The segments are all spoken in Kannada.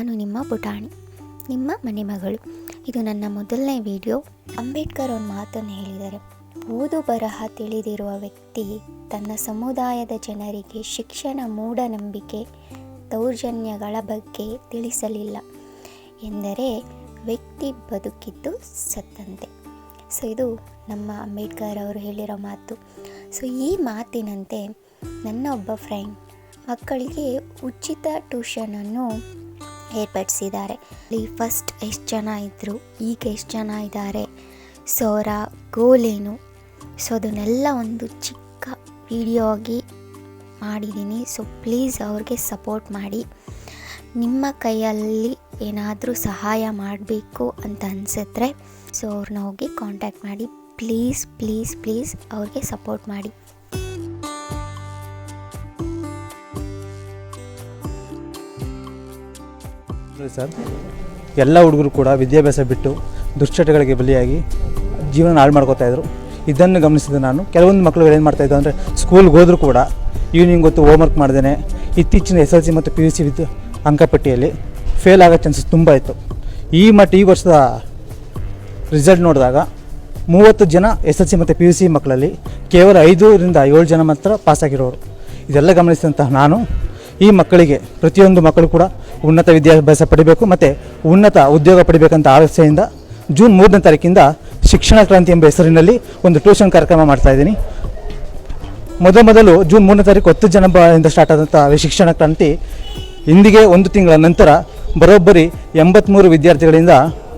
ನಾನು ನಿಮ್ಮ ಪುಟಾಣಿ, ನಿಮ್ಮ ಮನೆ ಮಗಳು. ಇದು ನನ್ನ ಮೊದಲನೇ ವಿಡಿಯೋ. ಅಂಬೇಡ್ಕರ್ ಒಂದು ಮಾತನ್ನು ಹೇಳಿದ್ದಾರೆ, ಓದು ಬರಹ ತಿಳಿದಿರುವ ವ್ಯಕ್ತಿ ತನ್ನ ಸಮುದಾಯದ ಜನರಿಗೆ ಶಿಕ್ಷಣ, ಮೂಢನಂಬಿಕೆ, ದೌರ್ಜನ್ಯಗಳ ಬಗ್ಗೆ ತಿಳಿಸಲಿಲ್ಲ ಎಂದರೆ ವ್ಯಕ್ತಿ ಬದುಕಿದ್ದು ಸತ್ತಂತೆ. ಸೊ ಇದು ನಮ್ಮ ಅಂಬೇಡ್ಕರ್ ಅವರು ಹೇಳಿರೋ ಮಾತು. ಸೊ ಈ ಮಾತಿನಂತೆ ನನ್ನ ಒಬ್ಬ ಫ್ರೆಂಡ್ ಮಕ್ಕಳಿಗೆ ಉಚಿತ ಟ್ಯೂಷನನ್ನು ಏರ್ಪಡಿಸಿದ್ದಾರೆ. ಅಲ್ಲಿ ಫಸ್ಟ್ ಎಷ್ಟು ಜನ ಇದ್ದರು, ಈಗ ಎಷ್ಟು ಜನ ಇದ್ದಾರೆ, ಸೊ ಅವರ ಗೋಲ್ ಏನು, ಸೊ ಅದನ್ನೆಲ್ಲ ಒಂದು ಚಿಕ್ಕ ವಿಡಿಯೋ ಆಗಿ ಮಾಡಿದ್ದೀನಿ. ಸೊ ಪ್ಲೀಸ್ ಅವ್ರಿಗೆ ಸಪೋರ್ಟ್ ಮಾಡಿ. ನಿಮ್ಮ ಕೈಯಲ್ಲಿ ಏನಾದರೂ ಸಹಾಯ ಮಾಡಬೇಕು ಅಂತ ಅನಿಸಿದ್ರೆ ಸೊ ಅವ್ರನ್ನ ಹೋಗಿ ಕಾಂಟ್ಯಾಕ್ಟ್ ಮಾಡಿ. ಪ್ಲೀಸ್ ಪ್ಲೀಸ್ ಪ್ಲೀಸ್ ಅವ್ರಿಗೆ ಸಪೋರ್ಟ್ ಮಾಡಿ. ಸರ್, ಎಲ್ಲ ಹುಡುಗರು ಕೂಡ ವಿದ್ಯಾಭ್ಯಾಸ ಬಿಟ್ಟು ದುಶ್ಚಟಗಳಿಗೆ ಬಲಿಯಾಗಿ ಜೀವನ ಹಾಳು ಮಾಡ್ಕೋತಾಯಿದ್ರು. ಇದನ್ನು ಗಮನಿಸಿದ ನಾನು ಕೆಲವೊಂದು ಮಕ್ಕಳುಗಳು ಏನು ಮಾಡ್ತಾಯಿದ್ದು ಅಂದರೆ ಸ್ಕೂಲ್ಗೆ ಹೋದರೂ ಕೂಡ ಈವ್ನಿಂಗ್ ಹೊತ್ತು ಹೋಮ್ವರ್ಕ್ ಮಾಡ್ದೇ ಇತ್ತೀಚಿನ SLC ಮತ್ತು PUC ಅಂಕಪಟ್ಟಿಯಲ್ಲಿ ಫೇಲ್ ಆಗೋ ಚಾನ್ಸಸ್ ತುಂಬ ಇತ್ತು. ಈ ವರ್ಷದ ರಿಸಲ್ಟ್ ನೋಡಿದಾಗ 30 ಜನ SLC ಮತ್ತು PUC ಮಕ್ಕಳಲ್ಲಿ ಕೇವಲ 5 ರಿಂದ 7 ಜನ ಮಾತ್ರ ಪಾಸಾಗಿರೋರು. ಇದೆಲ್ಲ ಗಮನಿಸಿದಂತಹ ನಾನು ಈ ಮಕ್ಕಳಿಗೆ ಪ್ರತಿಯೊಂದು ಮಕ್ಕಳು ಕೂಡ ಉನ್ನತ ವಿದ್ಯಾಭ್ಯಾಸ ಪಡಿಬೇಕು ಮತ್ತು ಉನ್ನತ ಉದ್ಯೋಗ ಪಡಿಬೇಕಂತ ಆಸೆಯಿಂದ ಜೂನ್ 3ನೇ ತಾರೀಕಿಂದ ಶಿಕ್ಷಣ ಕ್ರಾಂತಿ ಎಂಬ ಹೆಸರಿನಲ್ಲಿ ಒಂದು ಟ್ಯೂಷನ್ ಕಾರ್ಯಕ್ರಮ ಮಾಡ್ತಾಯಿದ್ದೀನಿ. ಮೊದಲು ಜೂನ್ 3ನೇ ತಾರೀಕು 10 ಜನರಿಂದ ಸ್ಟಾರ್ಟ್ ಆದಂಥ ಶಿಕ್ಷಣ ಕ್ರಾಂತಿ ಇಂದಿಗೆ 1 ತಿಂಗಳ ನಂತರ ಬರೋಬ್ಬರಿ 83 ವಿದ್ಯಾರ್ಥಿಗಳಿಂದ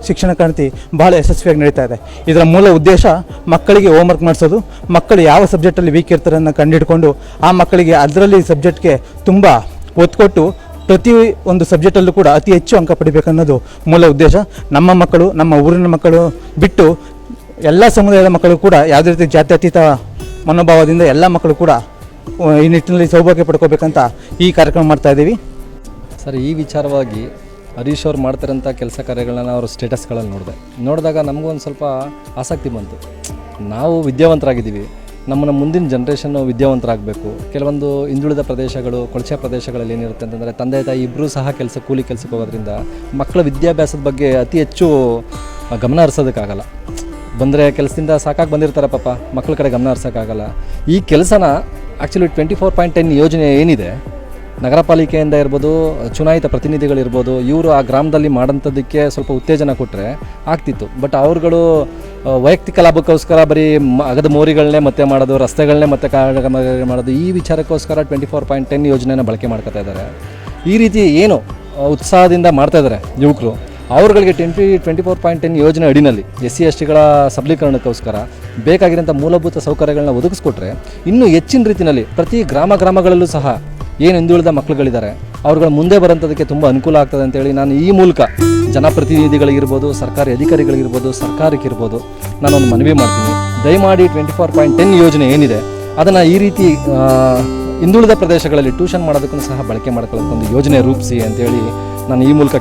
ಶಿಕ್ಷಣ ಕ್ರಾಂತಿ ಬಹಳ ಯಶಸ್ವಿಯಾಗಿ ನಡೀತಾ ಇದೆ. ಇದರ ಮೂಲ ಉದ್ದೇಶ ಮಕ್ಕಳಿಗೆ ಹೋಮ್ವರ್ಕ್ ಮಾಡಿಸೋದು, ಮಕ್ಕಳು ಯಾವ ಸಬ್ಜೆಕ್ಟಲ್ಲಿ ವೀಕ್ ಇರ್ತಾರೆ ಅನ್ನೋ ಕಂಡುಹಿಡ್ಕೊಂಡು ಆ ಮಕ್ಕಳಿಗೆ ಅದರಲ್ಲಿ ಸಬ್ಜೆಕ್ಟ್ಗೆ ತುಂಬ ಒತ್ತು ಕೊಟ್ಟು ಪ್ರತಿ ಒಂದು ಸಬ್ಜೆಕ್ಟಲ್ಲೂ ಕೂಡ ಅತಿ ಹೆಚ್ಚು ಅಂಕ ಪಡಿಬೇಕನ್ನೋದು ಮೂಲ ಉದ್ದೇಶ. ನಮ್ಮ ಮಕ್ಕಳು, ನಮ್ಮ ಊರಿನ ಮಕ್ಕಳು ಬಿಟ್ಟು ಎಲ್ಲ ಸಮುದಾಯದ ಮಕ್ಕಳು ಕೂಡ ಯಾವುದೇ ರೀತಿ ಜಾತ್ಯತೀತ ಮನೋಭಾವದಿಂದ ಎಲ್ಲ ಮಕ್ಕಳು ಕೂಡ ಈ ನಿಟ್ಟಿನಲ್ಲಿ ಸೌಭಾಗ್ಯ ಪಡ್ಕೋಬೇಕಂತ ಈ ಕಾರ್ಯಕ್ರಮ ಮಾಡ್ತಾಯಿದ್ದೀವಿ. ಸರ್, ಈ ವಿಚಾರವಾಗಿ ಹರೀಶ್ ಅವ್ರು ಮಾಡ್ತಿರೋಂಥ ಕೆಲಸ ಕಾರ್ಯಗಳನ್ನ ಅವ್ರ ಸ್ಟೇಟಸ್ಗಳಲ್ಲಿ ನೋಡಿದಾಗ ನಮಗೂ ಒಂದು ಸ್ವಲ್ಪ ಆಸಕ್ತಿ ಬಂತು. ನಾವು ವಿದ್ಯಾವಂತರಾಗಿದ್ದೀವಿ, ನಮ್ಮನ್ನು ಮುಂದಿನ ಜನ್ರೇಷನ್ನು ವಿದ್ಯಾವಂತರಾಗಬೇಕು. ಕೆಲವೊಂದು ಹಿಂದುಳಿದ ಪ್ರದೇಶಗಳು, ಕೊಳಚೆ ಪ್ರದೇಶಗಳಲ್ಲಿ ಏನಿರುತ್ತೆ ಅಂತಂದರೆ ತಂದೆ ತಾಯಿ ಇಬ್ಬರೂ ಸಹ ಕೂಲಿ ಕೆಲಸಕ್ಕೆ ಹೋಗೋದ್ರಿಂದ ಮಕ್ಕಳ ವಿದ್ಯಾಭ್ಯಾಸದ ಬಗ್ಗೆ ಅತಿ ಹೆಚ್ಚು ಗಮನ ಹರಿಸೋದಕ್ಕಾಗಲ್ಲ. ಬಂದರೆ ಕೆಲಸದಿಂದ ಸಾಕಾಗಿ ಬಂದಿರ್ತಾರೆ ಪಾಪ, ಮಕ್ಕಳ ಕಡೆ ಗಮನ ಹರಿಸೋಕ್ಕಾಗಲ್ಲ. ಈ ಕೆಲಸನ ಆ್ಯಕ್ಚುಲಿ 24.10 ಯೋಜನೆ ಏನಿದೆ, ನಗರ ಪಾಲಿಕೆಯಿಂದ ಇರ್ಬೋದು, ಚುನಾಯಿತ ಪ್ರತಿನಿಧಿಗಳಿರ್ಬೋದು, ಇವರು ಆ ಗ್ರಾಮದಲ್ಲಿ ಮಾಡೋಂಥದ್ದಕ್ಕೆ ಸ್ವಲ್ಪ ಉತ್ತೇಜನ ಕೊಟ್ಟರೆ ಆಗ್ತಿತ್ತು. ಬಟ್ ಅವ್ರುಗಳು ವೈಯಕ್ತಿಕ ಲಾಭಕ್ಕೋಸ್ಕರ ಬರೀ ಅಗದ ಮೋರಿಗಳನ್ನೇ ಮತ್ತೆ ಮಾಡೋದು, ರಸ್ತೆಗಳನ್ನೇ ಮತ್ತೆ ಮಾಡೋದು, ಈ ವಿಚಾರಕ್ಕೋಸ್ಕರ 24.10 ಯೋಜನೆನ ಬಳಕೆ ಮಾಡ್ಕೊತಾ ಇದ್ದಾರೆ. ಈ ರೀತಿ ಏನು ಉತ್ಸಾಹದಿಂದ ಮಾಡ್ತಾಯಿದ್ದಾರೆ ಯುವಕರು, ಅವ್ರುಗಳಿಗೆ 24.10 ಯೋಜನೆ ಅಡಿನಲ್ಲಿ SC/STಗಳ ಸಬಲೀಕರಣಕ್ಕೋಸ್ಕರ ಬೇಕಾಗಿರೋಂಥ ಮೂಲಭೂತ ಸೌಕರ್ಯಗಳನ್ನ ಒದಗಿಸ್ಕೊಟ್ರೆ ಇನ್ನೂ ಹೆಚ್ಚಿನ ರೀತಿಯಲ್ಲಿ ಪ್ರತಿ ಗ್ರಾಮಗಳಲ್ಲೂ ಸಹ ಏನು ಹಿಂದುಳಿದ ಮಕ್ಕಳುಗಳಿದ್ದಾರೆ ಅವ್ರುಗಳ ಮುಂದೆ ಬರೋಂಥದಕ್ಕೆ ತುಂಬ ಅನುಕೂಲ ಆಗ್ತದೆ ಅಂತೇಳಿ ನಾನು ಈ ಮೂಲಕ ಜನಪ್ರತಿನಿಧಿಗಳಿಗಿರ್ಬೋದು, ಸರ್ಕಾರಿ ಅಧಿಕಾರಿಗಳಿಗಿರ್ಬೋದು, ಸರ್ಕಾರಕ್ಕಿರ್ಬೋದು ನಾನೊಂದು ಮನವಿ ಮಾಡ್ತೀನಿ. ದಯಮಾಡಿ 24.10 ಯೋಜನೆ ಏನಿದೆ ಅದನ್ನು ಈ ರೀತಿ ಹಿಂದುಳಿದ ಪ್ರದೇಶಗಳಲ್ಲಿ ಟ್ಯೂಷನ್ ಮಾಡೋದಕ್ಕೂ ಸಹ ಬಳಕೆ ಮಾಡ್ಕೊಳ್ಳೋಕೆ ಒಂದು ಯೋಜನೆ ರೂಪಿಸಿ ಅಂತೇಳಿ ನಾನು ಈ ಮೂಲಕ